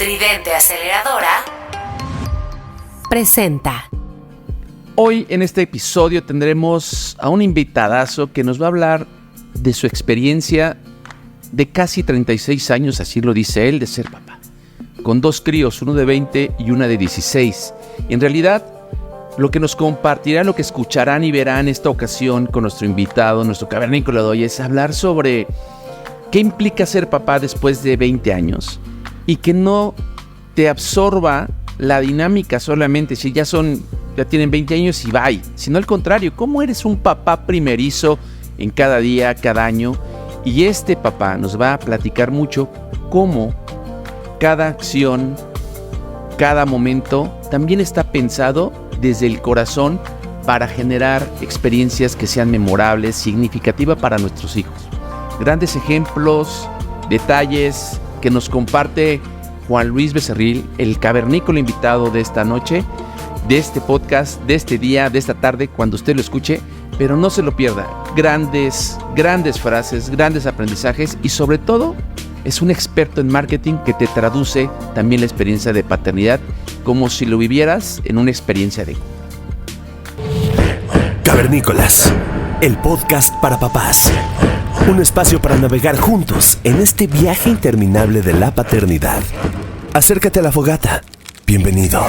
Tridente Aceleradora presenta. Hoy en este episodio tendremos a un invitadazo que nos va a hablar de su experiencia de casi 36 años, así lo dice él, de ser papá, con 2 críos, uno de 20 y una de 16. Y en realidad, lo que nos compartirá, lo que escucharán y verán esta ocasión con nuestro invitado, nuestro cavernícola de hoy, es hablar sobre qué implica ser papá después de 20 años y que no te absorba la dinámica solamente si ya tienen 20 años y bye, sino al contrario, cómo eres un papá primerizo en cada día, cada año. Y este papá nos va a platicar mucho cómo cada acción, cada momento también está pensado desde el corazón para generar experiencias que sean memorables, significativas para nuestros hijos. Grandes ejemplos, detalles que nos comparte Juan Luis Becerril, el cavernícola invitado de esta noche, de este podcast, de este día, de esta tarde, cuando usted lo escuche, pero no se lo pierda. Grandes frases, grandes aprendizajes y sobre todo es un experto en marketing que te traduce también la experiencia de paternidad como si lo vivieras en una experiencia de... Cavernícolas, el podcast para papás. Un espacio para navegar juntos en este viaje interminable de la paternidad. Acércate a la fogata. Bienvenido.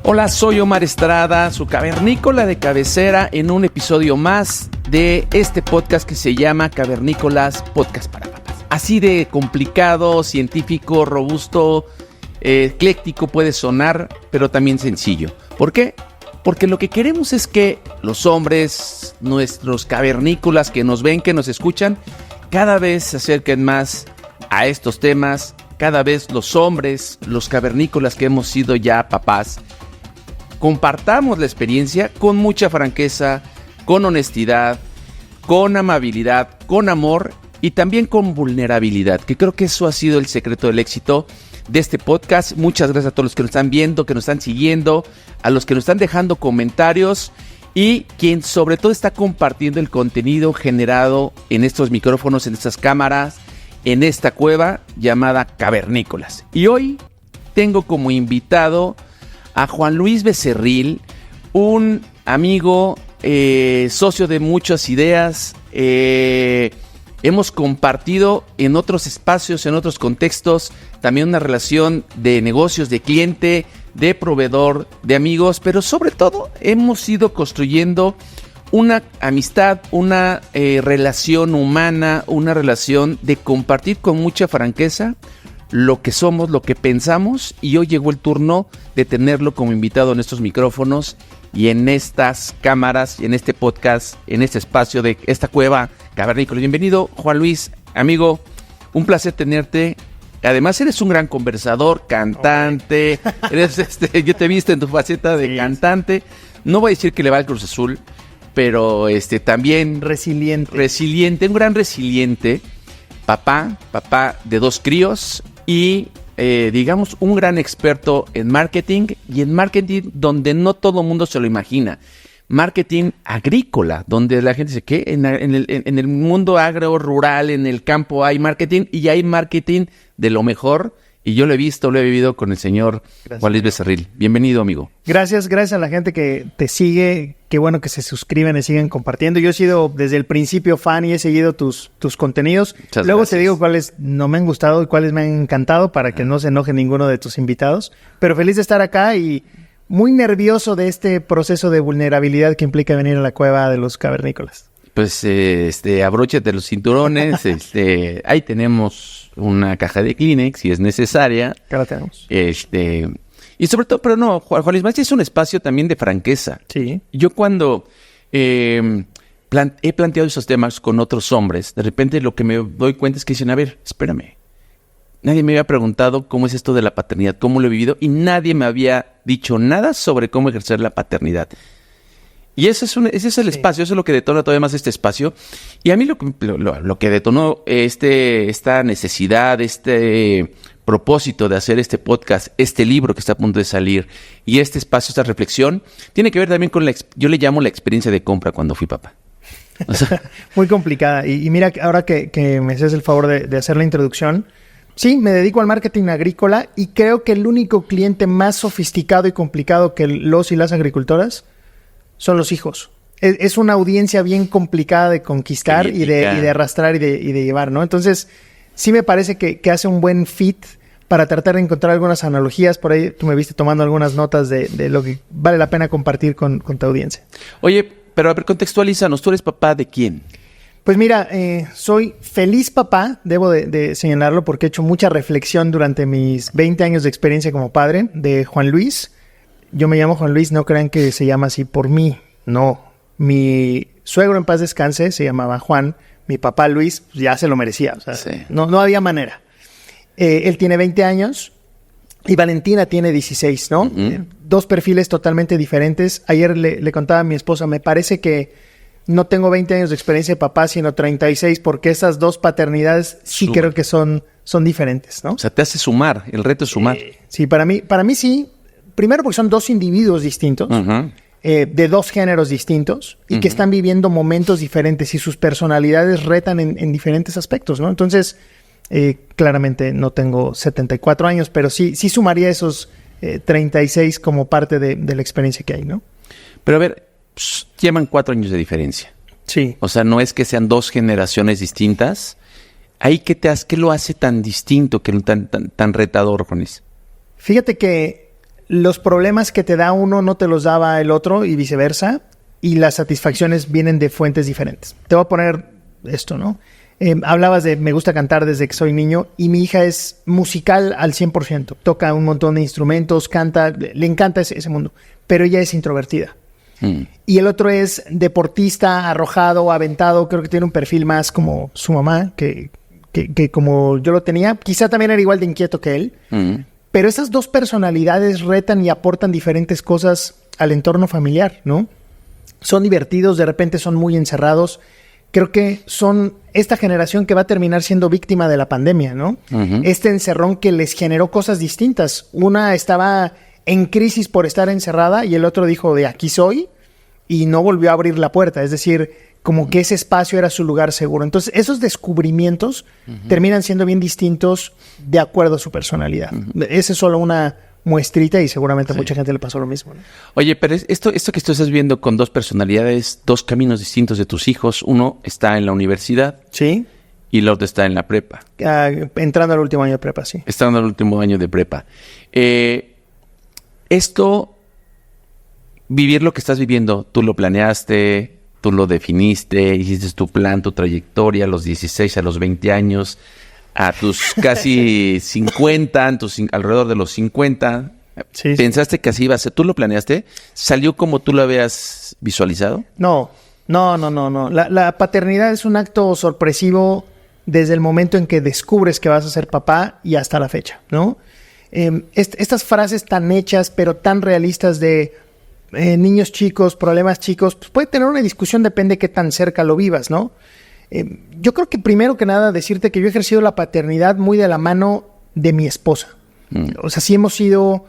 Hola, soy Omar Estrada, su cavernícola de cabecera en un episodio más de este podcast que se llama Cavernícolas Podcast para Papás. Así de complicado, científico, robusto, ecléctico puede sonar, pero también sencillo. ¿Por qué? Porque lo que queremos es que los hombres, nuestros cavernícolas que nos ven, que nos escuchan, cada vez se acerquen más a estos temas. Cada vez los hombres, los cavernícolas que hemos sido ya papás, compartamos la experiencia con mucha franqueza, con honestidad, con amabilidad, con amor y también con vulnerabilidad, que creo que eso ha sido el secreto del éxito de este podcast. Muchas gracias a todos los que nos están viendo, que nos están siguiendo, a los que nos están dejando comentarios y quien sobre todo está compartiendo el contenido generado en estos micrófonos, en estas cámaras, en esta cueva llamada Cavernícolas. Y hoy tengo como invitado a Juan Luis Becerril, un amigo, socio de muchas ideas. Hemos compartido en otros espacios, en otros contextos, también una relación de negocios, de cliente, de proveedor, de amigos, pero sobre todo hemos ido construyendo una amistad, una relación humana, una relación de compartir con mucha franqueza lo que somos, lo que pensamos, y hoy llegó el turno de tenerlo como invitado en estos micrófonos y en estas cámaras, y en este podcast, en este espacio de esta cueva cavernícola. Bienvenido, Juan Luis, amigo, un placer tenerte. Además eres un gran conversador, cantante, eres yo te he visto en tu faceta de cantante. No voy a decir que le va al Cruz Azul, pero también resiliente, un gran resiliente, papá de 2 críos y digamos un gran experto en marketing, y en marketing donde no todo el mundo se lo imagina. Marketing agrícola, donde la gente dice que en el mundo agro rural, en el campo hay marketing, y hay marketing de lo mejor. Y yo lo he visto, lo he vivido con el señor Juan Luis Becerril. Bienvenido, amigo. Gracias a la gente que te sigue. Qué bueno que se suscriben y siguen compartiendo. Yo he sido desde el principio fan y he seguido tus contenidos. Luego gracias. Te digo cuáles no me han gustado y cuáles me han encantado para que no se enoje ninguno de tus invitados. Pero feliz de estar acá y muy nervioso de este proceso de vulnerabilidad que implica venir a la cueva de los cavernícolas. Pues abróchate los cinturones. Ahí tenemos una caja de Kleenex si es necesaria. Acá la tenemos. Y sobre todo, pero no, Juan Luis, es un espacio también de franqueza. Sí. Yo cuando he planteado esos temas con otros hombres, de repente lo que me doy cuenta es que dicen, a ver, espérame. Nadie me había preguntado cómo es esto de la paternidad, cómo lo he vivido, y nadie me había dicho nada sobre cómo ejercer la paternidad. Y ese es el espacio, eso es lo que detona todavía más este espacio. Y a mí lo que detonó esta necesidad, este propósito de hacer este podcast, este libro que está a punto de salir, y este espacio, esta reflexión, tiene que ver también con yo le llamo la experiencia de compra cuando fui papá. O sea, muy complicada. Y mira, ahora que me haces el favor de hacer la introducción, Sí, me dedico al marketing agrícola y creo que el único cliente más sofisticado y complicado que los y las agricultoras son los hijos. Es una audiencia bien complicada de conquistar y de arrastrar y de llevar, ¿no? Entonces, sí me parece que hace un buen fit para tratar de encontrar algunas analogías. Por ahí tú me viste tomando algunas notas de lo que vale la pena compartir con tu audiencia. Oye, pero a ver, contextualízanos. ¿Tú eres papá de quién? Pues mira, soy feliz papá, debo de señalarlo, porque he hecho mucha reflexión durante mis 20 años de experiencia como padre de Juan Luis. Yo me llamo Juan Luis, no crean que se llama así por mí, no. Mi suegro en paz descanse se llamaba Juan, mi papá Luis pues ya se lo merecía, o sea, sí. no había manera. Él tiene 20 años y Valentina tiene 16, ¿no? Uh-huh. Dos perfiles totalmente diferentes. Ayer le contaba a mi esposa, me parece que no tengo 20 años de experiencia de papá, sino 36, porque esas dos paternidades sí creo que son diferentes, ¿no? O sea, te hace sumar, el reto es sumar. Sí, para mí sí. Primero porque son dos individuos distintos, uh-huh. De dos géneros distintos, y uh-huh. que están viviendo momentos diferentes y sus personalidades retan en diferentes aspectos, ¿no? Entonces, claramente no tengo 74 años, pero sí sumaría esos 36 como parte de la experiencia que hay, ¿no? Pero a ver, llevan 4 años de diferencia. Sí. O sea, no es que sean dos generaciones distintas. ¿Ahí qué lo hace tan distinto, tan retador, Juanis? Fíjate que los problemas que te da uno no te los daba el otro y viceversa, y las satisfacciones vienen de fuentes diferentes. Te voy a poner esto, ¿no? Hablabas de me gusta cantar desde que soy niño, y mi hija es musical al 100%. Toca un montón de instrumentos, canta, le encanta ese mundo, pero ella es introvertida. Y el otro es deportista, arrojado, aventado. Creo que tiene un perfil más como su mamá, que como yo lo tenía. Quizá también era igual de inquieto que él. Pero esas dos personalidades retan y aportan diferentes cosas al entorno familiar, ¿no? Son divertidos, de repente son muy encerrados. Creo que son esta generación que va a terminar siendo víctima de la pandemia, ¿no? Uh-huh. Este encerrón que les generó cosas distintas. Una estaba en crisis por estar encerrada y el otro dijo de aquí soy, y no volvió a abrir la puerta. Es decir, como que ese espacio era su lugar seguro. Entonces, esos descubrimientos uh-huh. terminan siendo bien distintos de acuerdo a su personalidad. Uh-huh. Esa es solo una muestrita y seguramente a mucha gente le pasó lo mismo, ¿no? Oye, pero esto que tú estás viendo con dos personalidades, dos caminos distintos de tus hijos. Uno está en la universidad. Sí. Y el otro está en la prepa. Entrando al último año de prepa, sí. Entrando al último año de prepa. Vivir lo que estás viviendo, tú lo planeaste, tú lo definiste, hiciste tu plan, tu trayectoria a los 16, a los 20 años, a tus casi 50, alrededor de los 50. Sí. ¿Pensaste que así iba a ser? ¿Tú lo planeaste? ¿Salió como tú lo habías visualizado? No. La paternidad es un acto sorpresivo desde el momento en que descubres que vas a ser papá y hasta la fecha, ¿no? Estas frases tan hechas, pero tan realistas de niños chicos, problemas chicos, pues puede tener una discusión, depende de qué tan cerca lo vivas, ¿no? Yo creo que primero que nada decirte que yo he ejercido la paternidad muy de la mano de mi esposa. O sea, sí hemos sido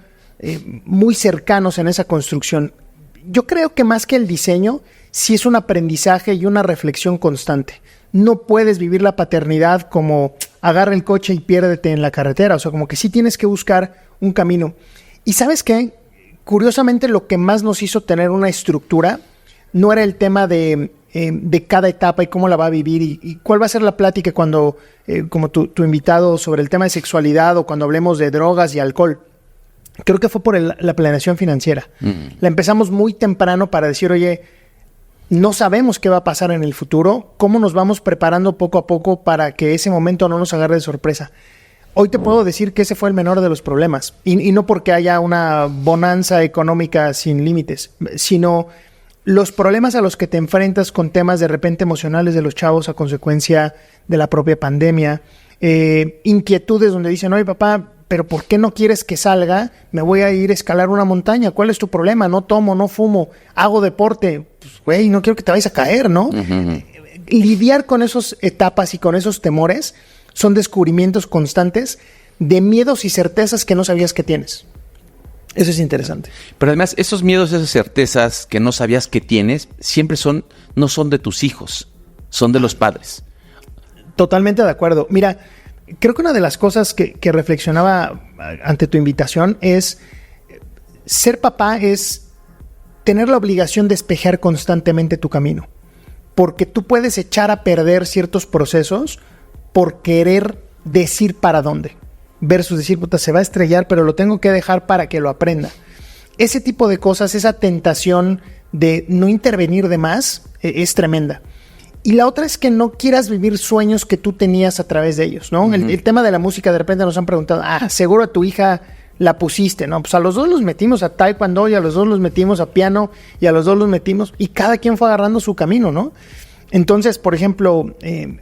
muy cercanos en esa construcción. Yo creo que más que el diseño, sí es un aprendizaje y una reflexión constante. No puedes vivir la paternidad como agarra el coche y piérdete en la carretera. O sea, como que sí tienes que buscar un camino. ¿Y sabes qué? Curiosamente, lo que más nos hizo tener una estructura no era el tema de cada etapa y cómo la va a vivir y cuál va a ser la plática cuando, como tu invitado, sobre el tema de sexualidad o cuando hablemos de drogas y alcohol. Creo que fue por la planeación financiera. La empezamos muy temprano para decir, oye, no sabemos qué va a pasar en el futuro, cómo nos vamos preparando poco a poco para que ese momento no nos agarre de sorpresa. Hoy te puedo decir que ese fue el menor de los problemas. Y no porque haya una bonanza económica sin límites, sino los problemas a los que te enfrentas con temas de repente emocionales de los chavos a consecuencia de la propia pandemia. Inquietudes donde dicen, oye papá, pero ¿por qué no quieres que salga? Me voy a ir a escalar una montaña. ¿Cuál es tu problema? No tomo, no fumo, hago deporte. Pues, güey, no quiero que te vayas a caer, ¿no? Uh-huh. Lidiar con esas etapas y con esos temores son descubrimientos constantes de miedos y certezas que no sabías que tienes. Eso es interesante. Pero además, esos miedos, esas certezas que no sabías que tienes, siempre no son de tus hijos, son de los padres. Totalmente de acuerdo. Mira, creo que una de las cosas que reflexionaba ante tu invitación es ser papá es tener la obligación de espejear constantemente tu camino. Porque tú puedes echar a perder ciertos procesos por querer decir para dónde. Versus decir, puta, se va a estrellar, pero lo tengo que dejar para que lo aprenda. Ese tipo de cosas, esa tentación de no intervenir de más, es tremenda. Y la otra es que no quieras vivir sueños que tú tenías a través de ellos, ¿no? El tema de la música, de repente nos han preguntado, seguro a tu hija la pusiste, ¿no? Pues a los dos los metimos a taekwondo y a los dos los metimos a piano y a los dos los metimos y cada quien fue agarrando su camino, ¿no? Entonces, por ejemplo,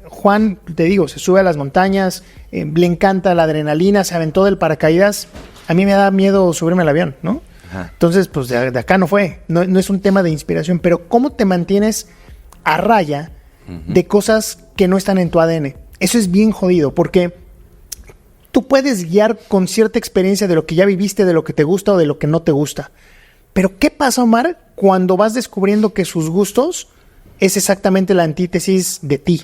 Juan, te digo, se sube a las montañas, le encanta la adrenalina, se aventó del paracaídas. A mí me da miedo subirme al avión, ¿no? Ajá. Entonces, pues de acá no fue. No es un tema de inspiración, pero ¿cómo te mantienes a raya de cosas que no están en tu ADN? Eso es bien jodido, porque tú puedes guiar con cierta experiencia de lo que ya viviste, de lo que te gusta o de lo que no te gusta. Pero ¿qué pasa, Omar, cuando vas descubriendo que sus gustos es exactamente la antítesis de ti?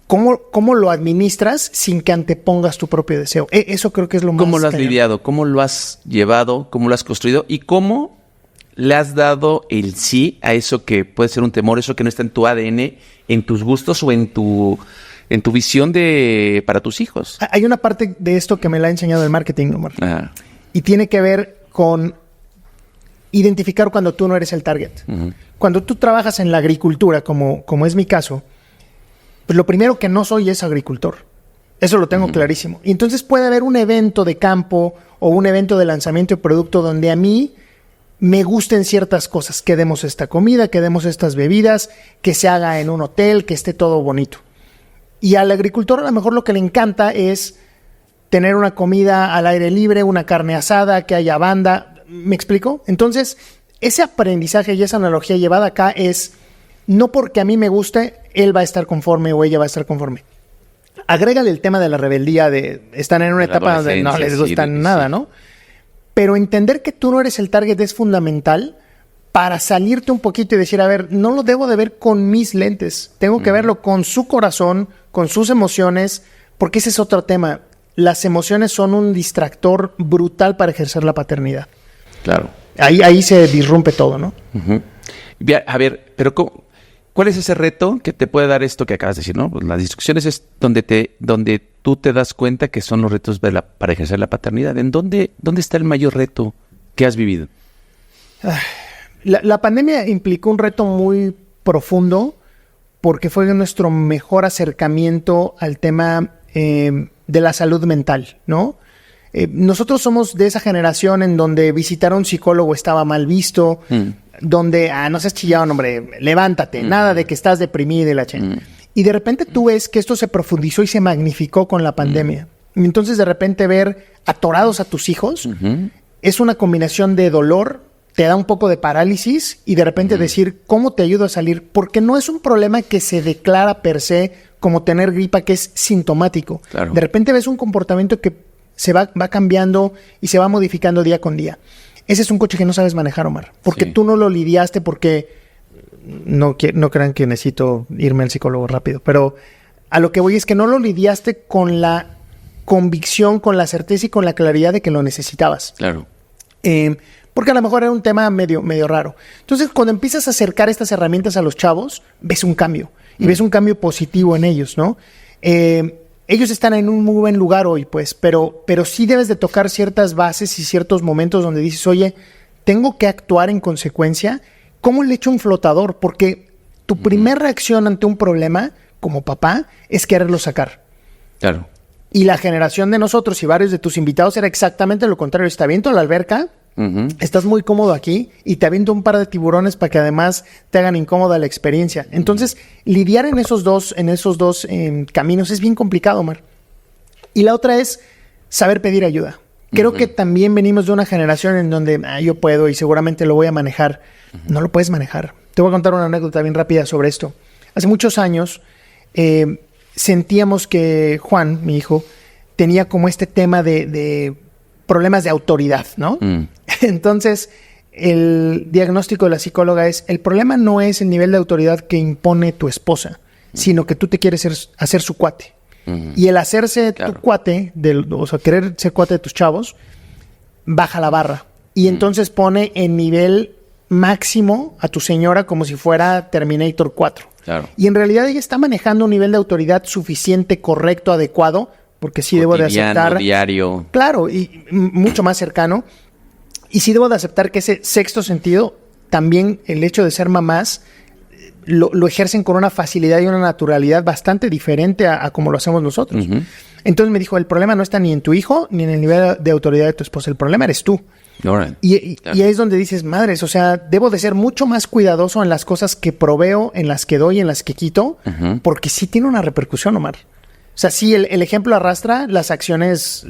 ¿Cómo lo administras sin que antepongas tu propio deseo? Eso creo que es lo más... ¿Cómo lo has lidiado? ¿Cómo lo has llevado? ¿Cómo lo has construido? ¿Y cómo le has dado el sí a eso que puede ser un temor, eso que no está en tu ADN, en tus gustos o en tu visión para tus hijos? Hay una parte de esto que me la ha enseñado el marketing, Omar. Ajá. Y tiene que ver con identificar cuando tú no eres el target. Uh-huh. Cuando tú trabajas en la agricultura, como es mi caso, pues lo primero que no soy es agricultor. Eso lo tengo clarísimo. Y entonces puede haber un evento de campo o un evento de lanzamiento de producto donde a mí me gusten ciertas cosas. Que demos esta comida, que demos estas bebidas, que se haga en un hotel, que esté todo bonito. Y al agricultor a lo mejor lo que le encanta es tener una comida al aire libre, una carne asada, que haya banda. ¿Me explico? Entonces, ese aprendizaje y esa analogía llevada acá es no porque a mí me guste, él va a estar conforme o ella va a estar conforme. Agrégale el tema de la rebeldía, de estar en una etapa donde no les gusta nada, ¿no? Pero entender que tú no eres el target es fundamental para salirte un poquito y decir, a ver, no lo debo de ver con mis lentes. Tengo que verlo con su corazón, con sus emociones, porque ese es otro tema. Las emociones son un distractor brutal para ejercer la paternidad. Claro. Ahí se disrumpe todo, ¿no? Uh-huh. A ver, pero ¿cuál es ese reto que te puede dar esto que acabas de decir, no? Pues las instrucciones es donde tú te das cuenta que son los retos para ejercer la paternidad. ¿En dónde está el mayor reto que has vivido? La pandemia implicó un reto muy profundo porque fue nuestro mejor acercamiento al tema de la salud mental, ¿no? Nosotros somos de esa generación en donde visitar a un psicólogo estaba mal visto, donde, no seas chillado, hombre, levántate, nada de que estás deprimido y la chingada. Y de repente tú ves que esto se profundizó y se magnificó con la pandemia. Y entonces de repente ver atorados a tus hijos es una combinación de dolor, te da un poco de parálisis y de repente decir, ¿cómo te ayudo a salir? Porque no es un problema que se declara per se como tener gripa, que es sintomático. Claro. De repente ves un comportamiento que se va cambiando y se va modificando día con día. Ese es un coche que no sabes manejar, Omar, porque tú no lo lidiaste, porque no crean que necesito irme al psicólogo rápido, pero a lo que voy es que no lo lidiaste con la convicción, con la certeza y con la claridad de que lo necesitabas. Claro. Porque a lo mejor era un tema medio raro. Entonces, cuando empiezas a acercar estas herramientas a los chavos, ves un cambio. Y ves un cambio positivo en ellos, ¿no? Ellos están en un muy buen lugar hoy, pues, pero sí debes de tocar ciertas bases y ciertos momentos donde dices, oye, tengo que actuar en consecuencia. ¿Cómo le echo un flotador? Porque tu primera reacción ante un problema, como papá, es quererlo sacar. Claro. Y la generación de nosotros y varios de tus invitados era exactamente lo contrario. Te aviento a la alberca, estás muy cómodo aquí y te aviento un par de tiburones para que además te hagan incómoda la experiencia. Entonces, lidiar en esos dos caminos es bien complicado, Omar. Y la otra es saber pedir ayuda. Creo que también venimos de una generación en donde yo puedo y seguramente lo voy a manejar. No lo puedes manejar. Te voy a contar una anécdota bien rápida sobre esto. Hace muchos años sentíamos que Juan, mi hijo, tenía como este tema de problemas de autoridad, ¿no? Entonces, el diagnóstico de la psicóloga es, el problema no es el nivel de autoridad que impone tu esposa, sino que tú te quieres hacer su cuate. Y el hacerse tu cuate, o sea, querer ser cuate de tus chavos, baja la barra. Y entonces pone en nivel máximo a tu señora como si fuera Terminator 4. Claro. Y en realidad ella está manejando un nivel de autoridad suficiente, correcto, adecuado, porque sí debo de aceptar... diario. Claro, y mucho más cercano. Y sí debo de aceptar que ese sexto sentido, también el hecho de ser mamás, lo ejercen con una facilidad y una naturalidad bastante diferente a como lo hacemos nosotros. Entonces me dijo, el problema no está ni en tu hijo, ni en el nivel de autoridad de tu esposa. El problema eres tú. Right. Y ahí es donde dices, madres, o sea, debo de ser mucho más cuidadoso en las cosas que proveo, en las que doy, en las que quito, porque sí tiene una repercusión, Omar. O sea, sí, el ejemplo arrastra, las acciones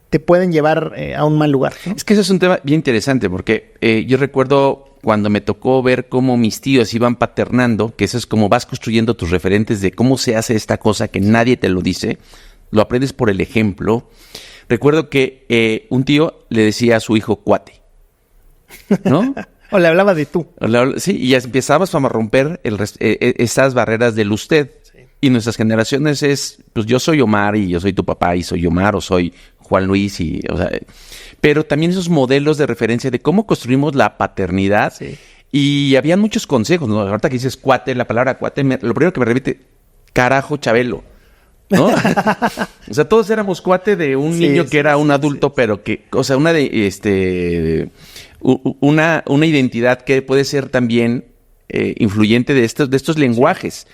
te pueden llevar a un mal lugar, ¿no? Es que eso es un tema bien interesante, porque yo recuerdo cuando me tocó ver cómo mis tíos iban paternando, que eso es como vas construyendo tus referentes de cómo se hace esta cosa que nadie te lo dice, lo aprendes por el ejemplo. Recuerdo que un tío le decía a su hijo cuate, ¿no? O le hablaba de tú. Sí, y ya empezabas a romper esas barreras del usted. Sí. Y nuestras generaciones es, pues yo soy Omar y yo soy tu papá y soy Omar o soy Juan Luis y, o sea, pero también esos modelos de referencia de cómo construimos la paternidad. Sí. Y había muchos consejos, ¿no? Ahorita que dices cuate, la palabra cuate, lo primero que me repite, carajo, Chabelo, ¿no? O sea, todos éramos cuate de un niño que era un adulto, pero que, o sea, una identidad que puede ser también influyente de estos lenguajes.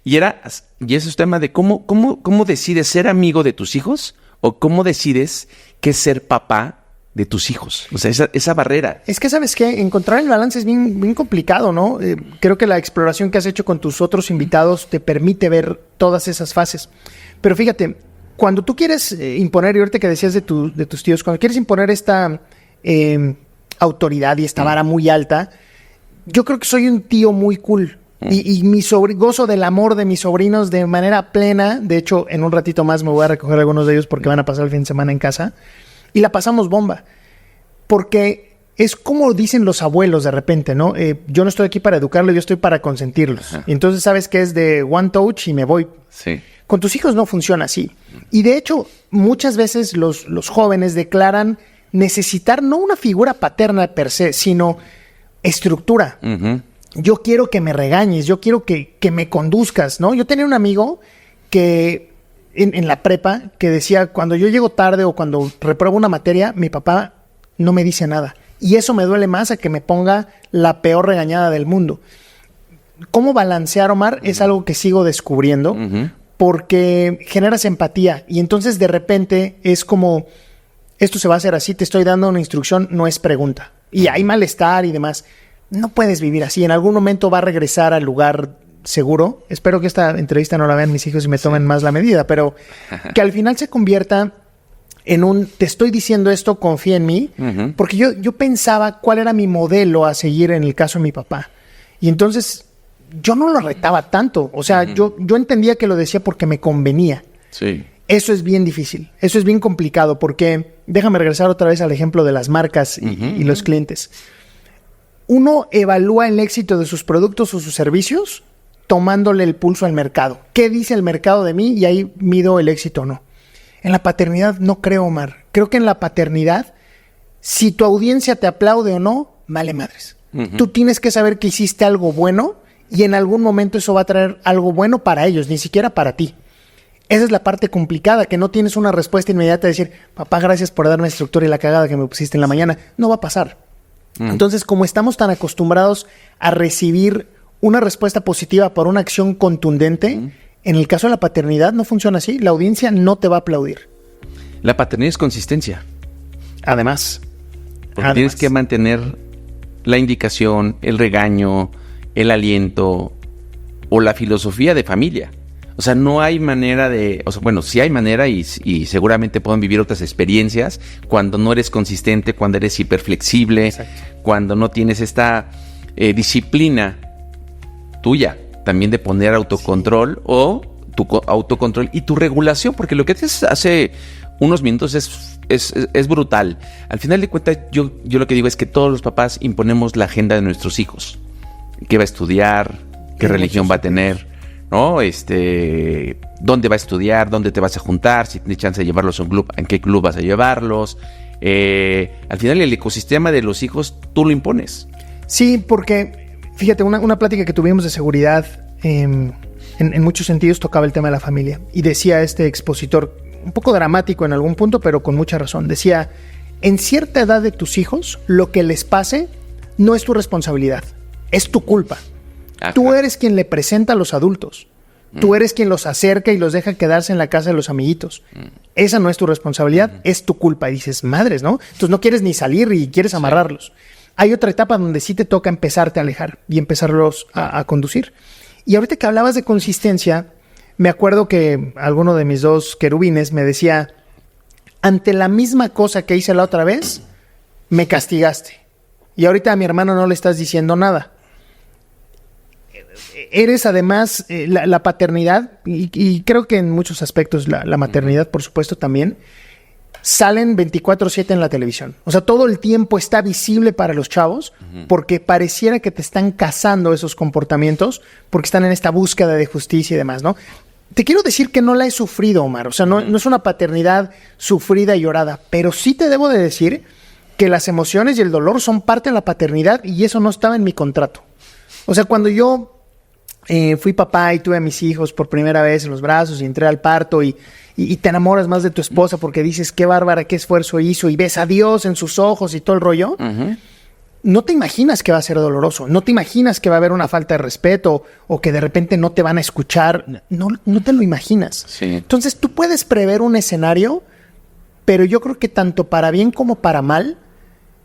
Y ese es tema de cómo decides ser amigo de tus hijos o cómo decides qué es ser papá de tus hijos. O sea, esa barrera. Es que, ¿sabes qué? Encontrar el balance es bien, bien complicado, ¿no? Creo que la exploración que has hecho con tus otros invitados te permite ver todas esas fases. Pero fíjate, cuando tú quieres imponer, y ahorita que decías de tus tíos, cuando quieres imponer esta autoridad y esta vara muy alta, yo creo que soy un tío muy cool. Y gozo del amor de mis sobrinos de manera plena. De hecho, en un ratito más me voy a recoger algunos de ellos porque van a pasar el fin de semana en casa. Y la pasamos bomba. Porque es como dicen los abuelos de repente, ¿no? Yo no estoy aquí para educarlos, yo estoy para consentirlos. Y entonces sabes que es de one touch y me voy. Sí. Con tus hijos no funciona así. Y de hecho, muchas veces los jóvenes declaran necesitar no una figura paterna per se, sino estructura. Yo quiero que me regañes, yo quiero que me conduzcas, ¿no? Yo tenía un amigo que en la prepa que decía, cuando yo llego tarde o cuando repruebo una materia, mi papá no me dice nada. Y eso me duele más a que me ponga la peor regañada del mundo. ¿Cómo balancear, Omar? Es algo que sigo descubriendo porque generas empatía y entonces de repente es como, esto se va a hacer así, te estoy dando una instrucción, no es pregunta. Y hay malestar y demás. No puedes vivir así. En algún momento va a regresar al lugar seguro. Espero que esta entrevista no la vean mis hijos y me tomen más la medida, pero que al final se convierta en un, te estoy diciendo esto, confía en mí, porque yo pensaba cuál era mi modelo a seguir en el caso de mi papá. Y entonces yo no lo retaba tanto. O sea, yo entendía que lo decía porque me convenía. Sí. Eso es bien difícil. Eso es bien complicado porque, déjame regresar otra vez al ejemplo de las marcas y los clientes. Uno evalúa el éxito de sus productos o sus servicios tomándole el pulso al mercado. ¿Qué dice el mercado de mí? Y ahí mido el éxito o no. En la paternidad no creo, Omar. Creo que en la paternidad, si tu audiencia te aplaude o no, vale madres. Tú tienes que saber que hiciste algo bueno y en algún momento eso va a traer algo bueno para ellos, ni siquiera para ti. Esa es la parte complicada, que no tienes una respuesta inmediata de decir, papá, gracias por darme la estructura y la cagada que me pusiste en la mañana. No va a pasar. Entonces, como estamos tan acostumbrados a recibir una respuesta positiva por una acción contundente, en el caso de la paternidad no funciona así. La audiencia no te va a aplaudir. La paternidad es consistencia. Además. Porque tienes que mantener la indicación, el regaño, el aliento o la filosofía de familia. O sea, no hay manera de... O sea, bueno, sí hay manera y seguramente pueden vivir otras experiencias cuando no eres consistente, cuando eres hiperflexible, cuando no tienes esta disciplina tuya también de poner autocontrol o tu autocontrol y tu regulación, porque lo que haces hace unos minutos es brutal. Al final de cuentas, yo lo que digo es que todos los papás imponemos la agenda de nuestros hijos. ¿Qué va a estudiar? ¿Qué religión va a tener? ¿No? dónde va a estudiar, dónde te vas a juntar, si tienes chance de llevarlos a un club, en qué club vas a llevarlos. Al final el ecosistema de los hijos tú lo impones. Sí, porque fíjate, una plática que tuvimos de seguridad en muchos sentidos tocaba el tema de la familia. Y decía este expositor, un poco dramático en algún punto, pero con mucha razón, decía, en cierta edad de tus hijos, lo que les pase no es tu responsabilidad, es tu culpa. Ajá. Tú eres quien le presenta a los adultos. Tú eres quien los acerca y los deja quedarse en la casa de los amiguitos. Esa no es tu responsabilidad, es tu culpa. Y dices, madres, ¿no? Entonces no quieres ni salir y quieres amarrarlos. Hay otra etapa donde sí te toca empezarte a alejar y empezarlos a conducir. Y ahorita que hablabas de consistencia, me acuerdo que alguno de mis 2 querubines me decía, ante la misma cosa que hice la otra vez, me castigaste. Y ahorita a mi hermano no le estás diciendo nada. Eres además la paternidad, y creo que en muchos aspectos la maternidad, por supuesto, también, salen 24/7 en la televisión. O sea, todo el tiempo está visible para los chavos porque pareciera que te están cazando esos comportamientos porque están en esta búsqueda de justicia y demás, ¿no? Te quiero decir que no la he sufrido, Omar. O sea, no es una paternidad sufrida y llorada, pero sí te debo de decir que las emociones y el dolor son parte de la paternidad y eso no estaba en mi contrato. O sea, cuando yo fui papá y tuve a mis hijos por primera vez en los brazos y entré al parto y te enamoras más de tu esposa porque dices qué bárbara, qué esfuerzo hizo y ves a Dios en sus ojos y todo el rollo, no te imaginas que va a ser doloroso, no te imaginas que va a haber una falta de respeto o que de repente no te van a escuchar, no te lo imaginas. Sí. Entonces tú puedes prever un escenario, pero yo creo que tanto para bien como para mal,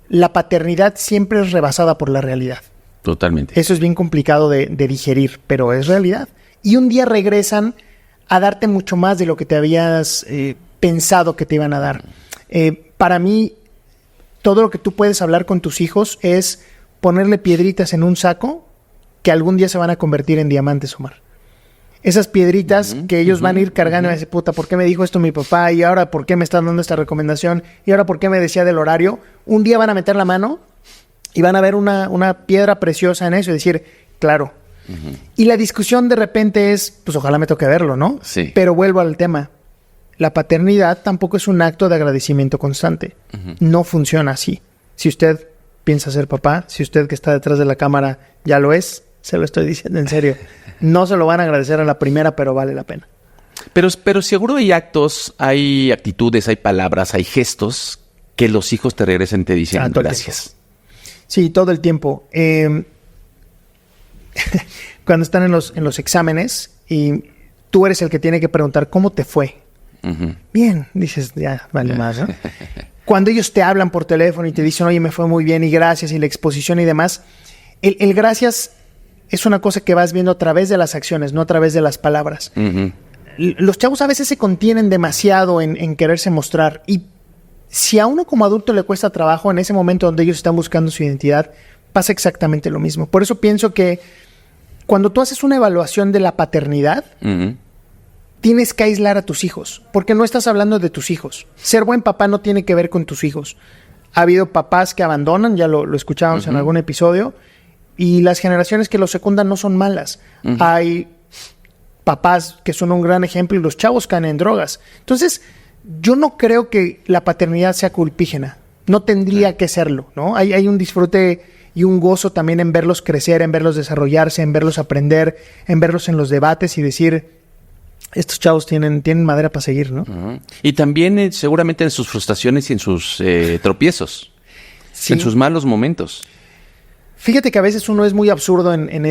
la paternidad siempre es rebasada por la realidad. Totalmente. Eso es bien complicado de digerir, pero es realidad. Y un día regresan a darte mucho más de lo que te habías pensado que te iban a dar. Para mí, todo lo que tú puedes hablar con tus hijos es ponerle piedritas en un saco que algún día se van a convertir en diamantes, Omar. Esas piedritas que ellos van a ir cargando y van a decir, puta, ¿por qué me dijo esto mi papá? Y ahora, ¿por qué me están dando esta recomendación? Y ahora, ¿por qué me decía del horario? Un día van a meter la mano y van a ver una piedra preciosa en eso y decir, claro. Y la discusión de repente es, pues ojalá me toque verlo, ¿no? Sí. Pero vuelvo al tema. La paternidad tampoco es un acto de agradecimiento constante. No funciona así. Si usted piensa ser papá, si usted que está detrás de la cámara ya lo es, se lo estoy diciendo en serio. No se lo van a agradecer a la primera, pero vale la pena. Pero seguro hay actos, hay actitudes, hay palabras, hay gestos que los hijos te regresen y te dicen gracias. Sí, todo el tiempo. Cuando están en los exámenes y tú eres el que tiene que preguntar ¿cómo te fue? Bien, dices, ya vale más, ¿no? Cuando ellos te hablan por teléfono y te dicen, oye, me fue muy bien y gracias, y la exposición y demás, el gracias es una cosa que vas viendo a través de las acciones, no a través de las palabras. Los chavos a veces se contienen demasiado en quererse mostrar, y si a uno como adulto le cuesta trabajo en ese momento donde ellos están buscando su identidad, pasa exactamente lo mismo. Por eso pienso que cuando tú haces una evaluación de la paternidad, tienes que aislar a tus hijos, porque no estás hablando de tus hijos. Ser buen papá no tiene que ver con tus hijos. Ha habido papás que abandonan, ya lo escuchábamos en algún episodio, y las generaciones que los secundan no son malas. Hay papás que son un gran ejemplo y los chavos caen en drogas. Entonces, yo no creo que la paternidad sea culpígena. No tendría que serlo, ¿no? Hay un disfrute y un gozo también en verlos crecer, en verlos desarrollarse, en verlos aprender, en verlos en los debates y decir, estos chavos tienen madera para seguir, ¿no? Y también seguramente en sus frustraciones y en sus tropiezos, sí, en sus malos momentos. Fíjate que a veces uno es muy absurdo en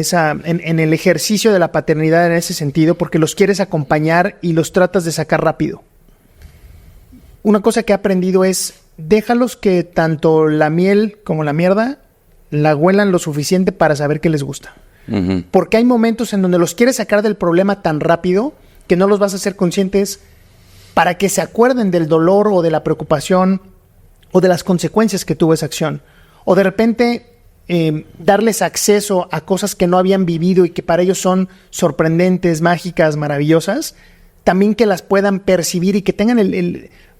el ejercicio de la paternidad en ese sentido, porque los quieres acompañar y los tratas de sacar rápido. Una cosa que he aprendido es, déjalos que tanto la miel como la mierda la huelan lo suficiente para saber qué les gusta. Porque hay momentos en donde los quieres sacar del problema tan rápido que no los vas a hacer conscientes para que se acuerden del dolor o de la preocupación o de las consecuencias que tuvo esa acción. O de repente darles acceso a cosas que no habían vivido y que para ellos son sorprendentes, mágicas, maravillosas, también que las puedan percibir y que tengan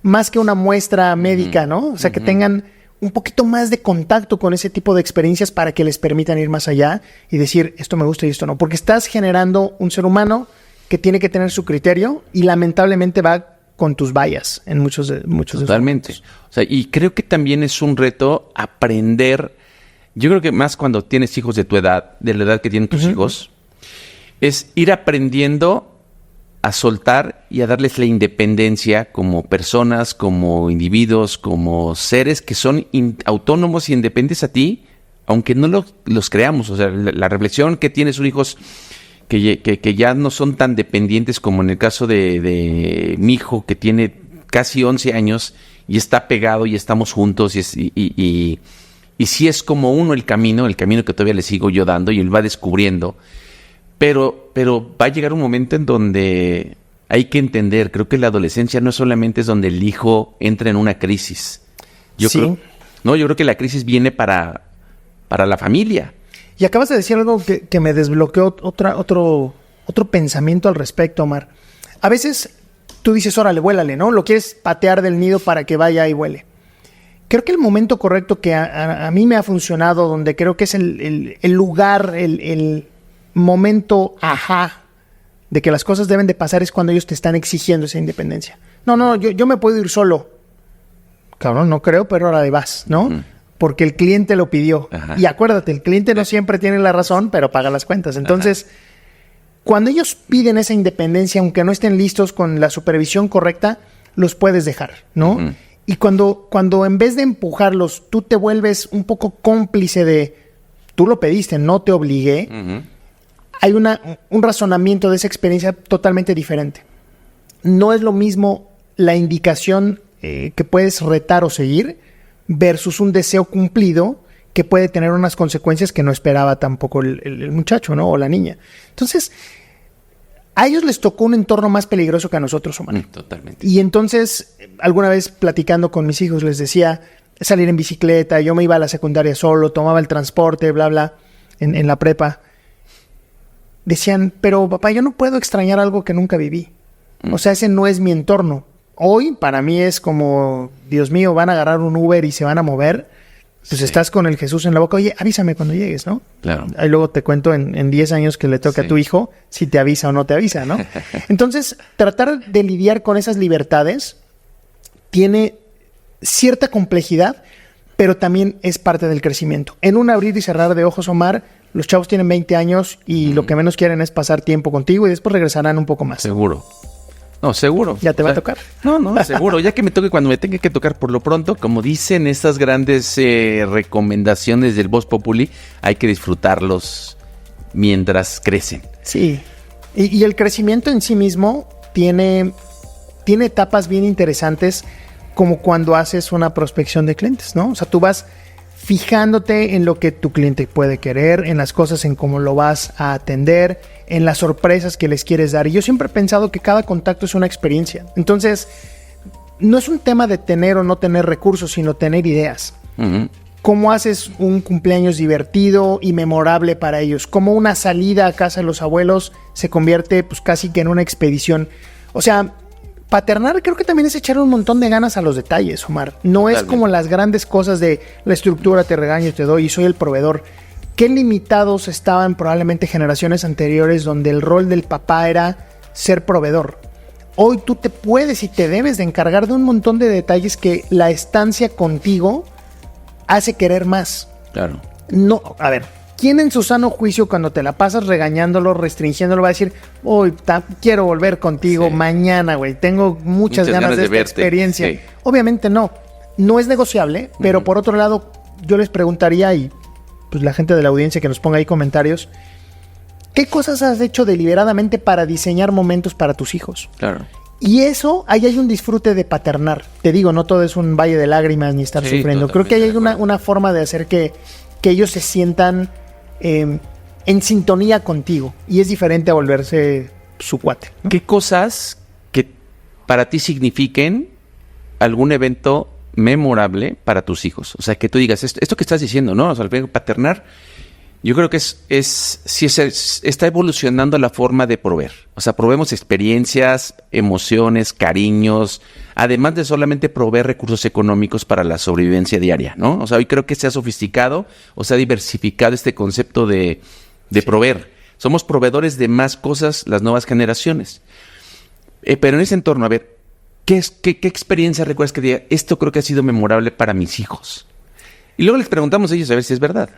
más que una muestra médica, ¿no? O sea, que tengan un poquito más de contacto con ese tipo de experiencias para que les permitan ir más allá y decir, esto me gusta y esto no. Porque estás generando un ser humano que tiene que tener su criterio y lamentablemente va con tus vallas en muchos de Totalmente. O sea, y creo que también es un reto aprender. Yo creo que más cuando tienes hijos de tu edad, de la edad que tienen tus hijos, es ir aprendiendo a soltar y a darles la independencia como personas, como individuos, como seres que son autónomos y independientes a ti, aunque no los creamos. O sea, la reflexión que tienes sus hijos que ya no son tan dependientes como en el caso de mi hijo, que tiene casi 11 años y está pegado y estamos juntos y sí es como uno el camino que todavía le sigo yo dando y él va descubriendo. Pero va a llegar un momento en donde hay que entender, creo que la adolescencia no solamente es donde el hijo entra en una crisis. Yo creo que la crisis viene para la familia. Y acabas de decir algo que me desbloqueó otro pensamiento al respecto, Omar. A veces tú dices, órale, vuélale, ¿no? Lo quieres patear del nido para que vaya y vuele. Creo que el momento correcto que a mí me ha funcionado, donde creo que es el lugar, el momento ajá de que las cosas deben de pasar, es cuando ellos te están exigiendo esa independencia. No, yo me puedo ir solo. Cabrón, no creo, pero ahora vas, ¿no? Porque el cliente lo pidió. Ajá. Y acuérdate, el cliente no siempre tiene la razón, pero paga las cuentas. Entonces, cuando ellos piden esa independencia, aunque no estén listos con la supervisión correcta, los puedes dejar, ¿no? Y cuando en vez de empujarlos, tú te vuelves un poco cómplice de, tú lo pediste, no te obligué, hay un razonamiento de esa experiencia totalmente diferente. No es lo mismo la indicación que puedes retar o seguir versus un deseo cumplido que puede tener unas consecuencias que no esperaba tampoco el muchacho, ¿no? O la niña. Entonces, a ellos les tocó un entorno más peligroso que a nosotros, Omar. Totalmente. Y entonces, alguna vez platicando con mis hijos, les decía salir en bicicleta, yo me iba a la secundaria solo, tomaba el transporte, bla, bla, en la prepa. Decían, pero papá, yo no puedo extrañar algo que nunca viví. O sea, ese no es mi entorno. Hoy, para mí es como, Dios mío, van a agarrar un Uber y se van a mover. Pues estás con el Jesús en la boca. Oye, avísame cuando llegues, ¿no? Claro. Ahí luego te cuento en 10 años que le toca a tu hijo si te avisa o no te avisa, ¿no? Entonces, tratar de lidiar con esas libertades tiene cierta complejidad, pero también es parte del crecimiento. En un abrir y cerrar de ojos, Omar, los chavos tienen 20 años y lo que menos quieren es pasar tiempo contigo y después regresarán un poco más. Seguro. No, seguro. ¿Ya te va a tocar? No, seguro. Ya que me toque cuando me tenga que tocar, por lo pronto, como dicen estas grandes recomendaciones del Voz Populi, hay que disfrutarlos mientras crecen. Sí. Y el crecimiento en sí mismo tiene etapas bien interesantes, como cuando haces una prospección de clientes, ¿no? O sea, tú vas fijándote en lo que tu cliente puede querer, en las cosas, en cómo lo vas a atender, en las sorpresas que les quieres dar. Y yo siempre he pensado que cada contacto es una experiencia. Entonces, no es un tema de tener o no tener recursos, sino tener ideas. ¿Cómo haces un cumpleaños divertido y memorable para ellos? ¿Cómo una salida a casa de los abuelos se convierte pues casi que en una expedición? O sea, paternar creo que también es echar un montón de ganas a los detalles, Omar. No Totalmente. Es como las grandes cosas de la estructura, te regaño, te doy y soy el proveedor. Qué limitados estaban probablemente generaciones anteriores donde el rol del papá era ser proveedor. Hoy tú te puedes y te debes de encargar de un montón de detalles que la estancia contigo hace querer más. Claro. No, a ver, ¿quién en su sano juicio cuando te la pasas regañándolo, restringiéndolo, va a decir, hoy quiero volver contigo mañana, güey, tengo muchas ganas de esta verte. Experiencia? Sí. Obviamente no es negociable, pero por otro lado, yo les preguntaría, y pues la gente de la audiencia que nos ponga ahí comentarios, ¿qué cosas has hecho deliberadamente para diseñar momentos para tus hijos? Claro. Y eso, ahí hay un disfrute de paternar. Te digo, no todo es un valle de lágrimas ni estar sufriendo. Creo que ahí hay una forma de hacer que ellos se sientan en sintonía contigo. Y es diferente a volverse su cuate, ¿no? ¿Qué cosas que para ti signifiquen algún evento memorable para tus hijos? O sea, que tú digas, esto que estás diciendo, ¿no? O sea, paternar, yo creo que está evolucionando la forma de proveer. O sea, proveemos experiencias, emociones, cariños, además de solamente proveer recursos económicos para la sobrevivencia diaria, ¿no? O sea, hoy creo que se ha sofisticado o se ha diversificado este concepto de proveer. Somos proveedores de más cosas las nuevas generaciones. Pero en ese entorno, a ver, ¿qué experiencia recuerdas que diga, esto creo que ha sido memorable para mis hijos? Y luego les preguntamos a ellos a ver si es verdad.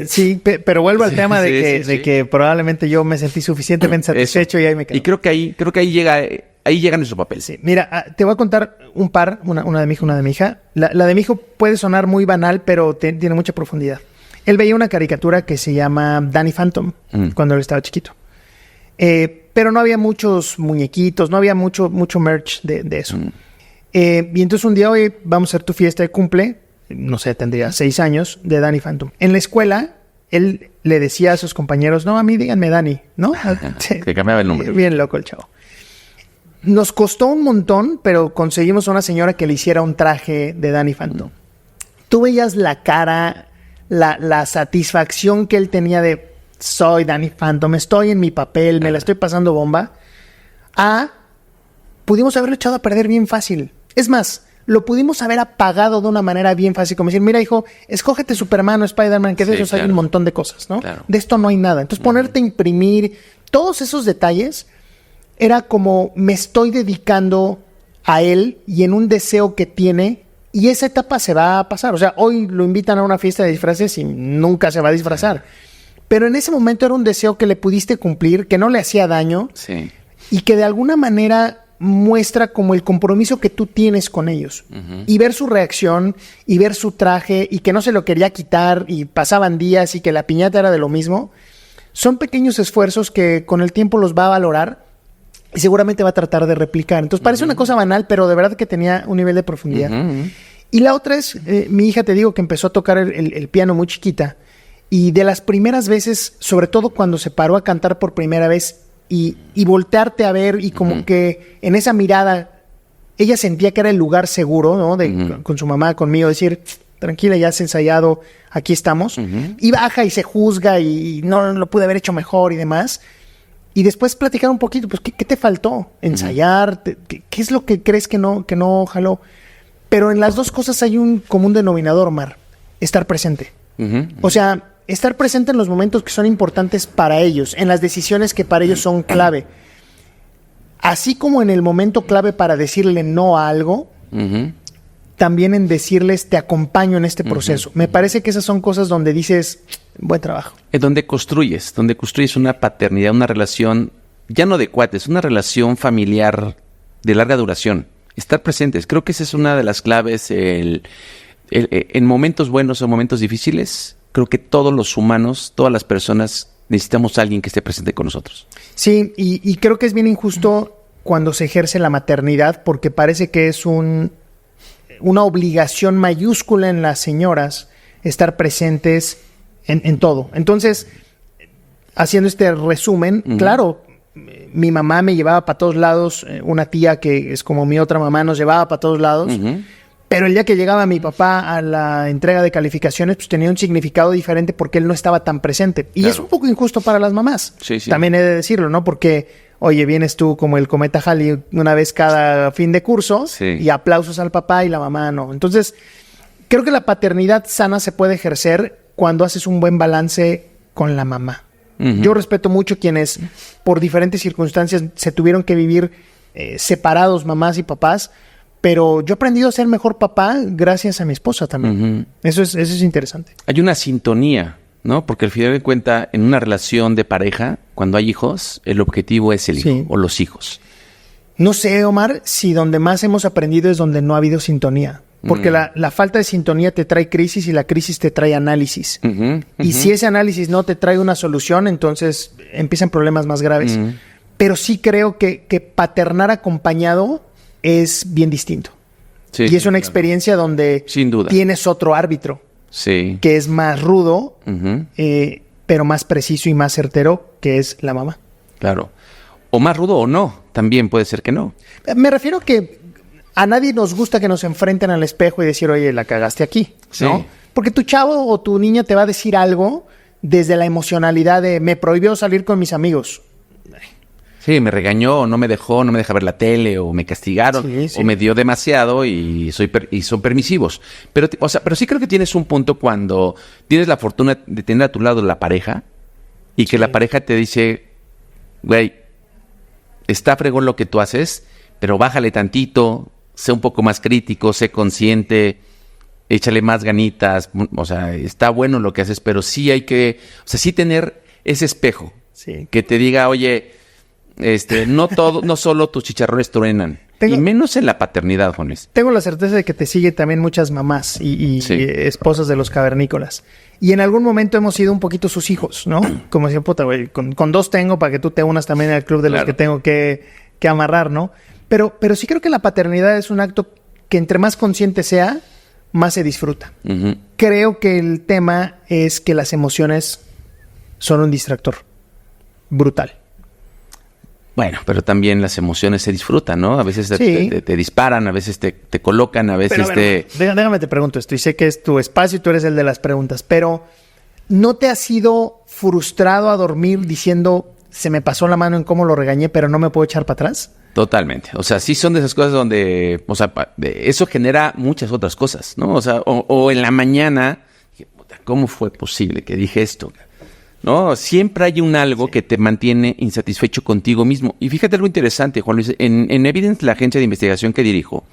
Sí, pero vuelvo al tema de que probablemente yo me sentí suficientemente satisfecho y ahí me quedo. Y creo que ahí llega nuestro papel. Sí, mira, te voy a contar un par, una de mi hijo, una de mi hija. La de mi hijo puede sonar muy banal, pero tiene mucha profundidad. Él veía una caricatura que se llama Danny Phantom cuando él estaba chiquito. Pero no había muchos muñequitos, no había mucho merch de eso. Y entonces un día, hoy vamos a hacer tu fiesta de cumple, no sé, tendría 6 años, de Danny Phantom. En la escuela, él le decía a sus compañeros, no, a mí díganme Danny, ¿no? Que cambiaba el nombre. Bien loco el chavo. Nos costó un montón, pero conseguimos a una señora que le hiciera un traje de Danny Phantom. Tú veías la cara, la satisfacción que él tenía de soy Danny Phantom, estoy en mi papel, me la estoy pasando bomba. Pudimos haberlo echado a perder bien fácil. Es más, lo pudimos haber apagado de una manera bien fácil, como decir, mira hijo, escógete Superman o Spider-Man, que de esos hay un montón de cosas, ¿no? Claro. De esto no hay nada. Entonces ponerte a imprimir, todos esos detalles, era como me estoy dedicando a él y en un deseo que tiene, y esa etapa se va a pasar. O sea, hoy lo invitan a una fiesta de disfraces y nunca se va a disfrazar. Pero en ese momento era un deseo que le pudiste cumplir, que no le hacía daño y que de alguna manera muestra como el compromiso que tú tienes con ellos. Y ver su reacción y ver su traje y que no se lo quería quitar y pasaban días y que la piñata era de lo mismo. Son pequeños esfuerzos que con el tiempo los va a valorar y seguramente va a tratar de replicar. Entonces parece una cosa banal, pero de verdad que tenía un nivel de profundidad. Y la otra es, mi hija, te digo, que empezó a tocar el piano muy chiquita. Y de las primeras veces, sobre todo cuando se paró a cantar por primera vez y voltearte a ver y como que en esa mirada ella sentía que era el lugar seguro, ¿no? Con su mamá, conmigo, decir, tranquila, ya has ensayado, aquí estamos. Y baja y se juzga y no lo pude haber hecho mejor y demás. Y después platicar un poquito, pues, ¿qué te faltó? ¿Ensayar? ¿Qué es lo que crees que no jaló? Pero en las dos cosas hay un común denominador, Omar. Estar presente. O sea, estar presente en los momentos que son importantes para ellos, en las decisiones que para ellos son clave. Así como en el momento clave para decirle no a algo, también en decirles te acompaño en este proceso. Me parece que esas son cosas donde dices, buen trabajo. Es donde construyes una paternidad, una relación, ya no de cuates, una relación familiar de larga duración. Estar presentes, creo que esa es una de las claves. En momentos buenos o momentos difíciles, creo que todos los humanos, todas las personas, necesitamos a alguien que esté presente con nosotros. Sí, y creo que es bien injusto cuando se ejerce la maternidad, porque parece que es una obligación mayúscula en las señoras estar presentes en todo. Entonces, haciendo este resumen, claro, mi mamá me llevaba para todos lados, una tía que es como mi otra mamá nos llevaba para todos lados, pero el día que llegaba mi papá a la entrega de calificaciones, pues tenía un significado diferente porque él no estaba tan presente. Y es un poco injusto para las mamás. Sí. También he de decirlo, ¿no? Porque, oye, vienes tú como el cometa Halley una vez cada fin de curso y aplausos al papá y la mamá no. Entonces, creo que la paternidad sana se puede ejercer cuando haces un buen balance con la mamá. Yo respeto mucho quienes, por diferentes circunstancias, se tuvieron que vivir separados, mamás y papás. Pero yo he aprendido a ser mejor papá gracias a mi esposa también. Eso es interesante. Hay una sintonía, ¿no? Porque al final de cuentas, en una relación de pareja, cuando hay hijos, el objetivo es el hijo o los hijos. No sé, Omar, si donde más hemos aprendido es donde no ha habido sintonía. Porque la falta de sintonía te trae crisis y la crisis te trae análisis. Y si ese análisis no te trae una solución, entonces empiezan problemas más graves. Pero sí creo que paternar acompañado es bien distinto. Y es una experiencia donde sin duda tienes otro árbitro que es más rudo, pero más preciso y más certero, que es la mamá. Claro. O más rudo o no. También puede ser que no. Me refiero que a nadie nos gusta que nos enfrenten al espejo y decir, oye, la cagaste aquí, ¿no? Porque tu chavo o tu niña te va a decir algo desde la emocionalidad de me prohibió salir con mis amigos. Sí, me regañó, no me deja ver la tele, o me castigaron, o me dio demasiado y son permisivos. Pero sí creo que tienes un punto cuando tienes la fortuna de tener a tu lado la pareja y que la pareja te dice, güey, está fregón lo que tú haces, pero bájale tantito, sé un poco más crítico, sé consciente, échale más ganitas, o sea, está bueno lo que haces, pero sí hay que, o sea, sí tener ese espejo, que te diga, oye, no solo tus chicharrones truenan, y menos en la paternidad, Juan Luis. Tengo la certeza de que te siguen también muchas mamás y esposas de los cavernícolas. Y en algún momento hemos sido un poquito sus hijos, ¿no? Como decía, puta, güey, con 2 tengo para que tú te unas también al club de los que tengo que amarrar, ¿no? Pero sí creo que la paternidad es un acto que entre más consciente sea, más se disfruta. Uh-huh. Creo que el tema es que las emociones son un distractor brutal. Bueno, pero también las emociones se disfrutan, ¿no? A veces te disparan, a veces te colocan, a veces Déjame te pregunto esto, y sé que es tu espacio y tú eres el de las preguntas, pero ¿no te has ido frustrado a dormir diciendo, se me pasó la mano en cómo lo regañé, pero no me puedo echar para atrás? Totalmente. O sea, sí son de esas cosas donde, o sea, eso genera muchas otras cosas, ¿no? O sea, o en la mañana, ¿cómo fue posible que dije esto? ¿No? Siempre hay un algo que te mantiene insatisfecho contigo mismo. Y fíjate algo interesante, Juan Luis. En Evidence, la agencia de investigación que dirijo,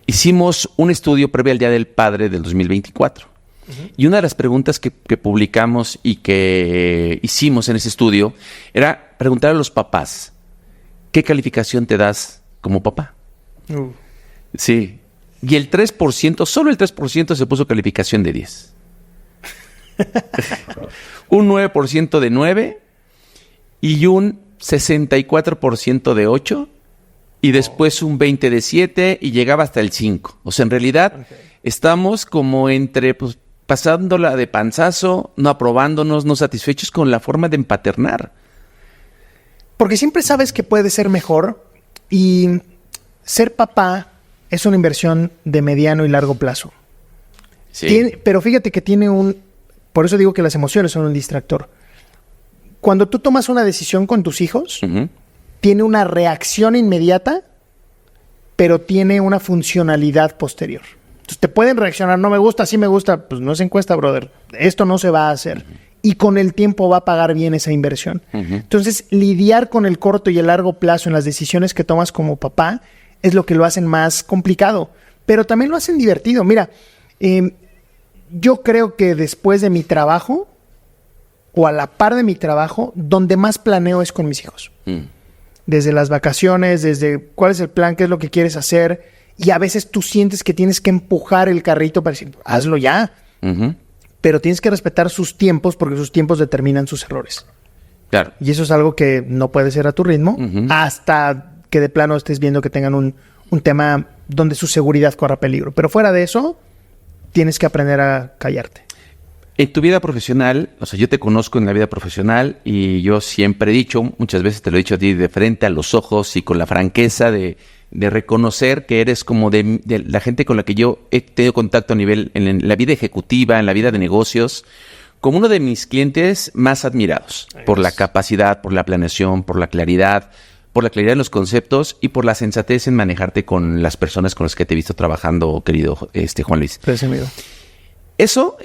hicimos un estudio previo al Día del Padre del 2024. Uh-huh. Y una de las preguntas que publicamos y que hicimos en ese estudio era preguntar a los papás, ¿qué calificación te das como papá? Sí. Y el 3%, solo el 3% se puso calificación de 10. Un 9% de 9 y un 64% de 8 y después un 20% de 7 y llegaba hasta el 5. O sea, en realidad estamos como entre, pues, pasándola de panzazo, no aprobándonos, no satisfechos con la forma de empaternar. Porque siempre sabes que puede ser mejor y ser papá es una inversión de mediano y largo plazo. Sí. Pero fíjate que tiene por eso digo que las emociones son un distractor. Cuando tú tomas una decisión con tus hijos, uh-huh, tiene una reacción inmediata, pero tiene una funcionalidad posterior. Entonces te pueden reaccionar, no me gusta, sí me gusta, pues no es encuesta, brother. Esto no se va a hacer. Uh-huh. Y con el tiempo va a pagar bien esa inversión. Uh-huh. Entonces, lidiar con el corto y el largo plazo en las decisiones que tomas como papá es lo que lo hacen más complicado, pero también lo hacen divertido. Mira, yo creo que después de mi trabajo, o a la par de mi trabajo, donde más planeo es con mis hijos. Desde las vacaciones, desde cuál es el plan, qué es lo que quieres hacer, y a veces tú sientes que tienes que empujar el carrito para decir, hazlo ya. Uh-huh. Pero tienes que respetar sus tiempos, porque sus tiempos determinan sus errores. Claro. Y eso es algo que no puede ser a tu ritmo, uh-huh, hasta que de plano estés viendo que tengan un tema donde su seguridad corra peligro. Pero fuera de eso, tienes que aprender a callarte. En tu vida profesional, o sea, yo te conozco en la vida profesional y yo siempre he dicho, muchas veces te lo he dicho a ti de frente a los ojos y con la franqueza de reconocer que eres como de la gente con la que yo he tenido contacto a nivel en la vida ejecutiva, en la vida de negocios, como uno de mis clientes más admirados. Por la capacidad, por la planeación, por la claridad en los conceptos y por la sensatez en manejarte con las personas con las que te he visto trabajando, querido Juan Luis. Gracias, amigo. Eso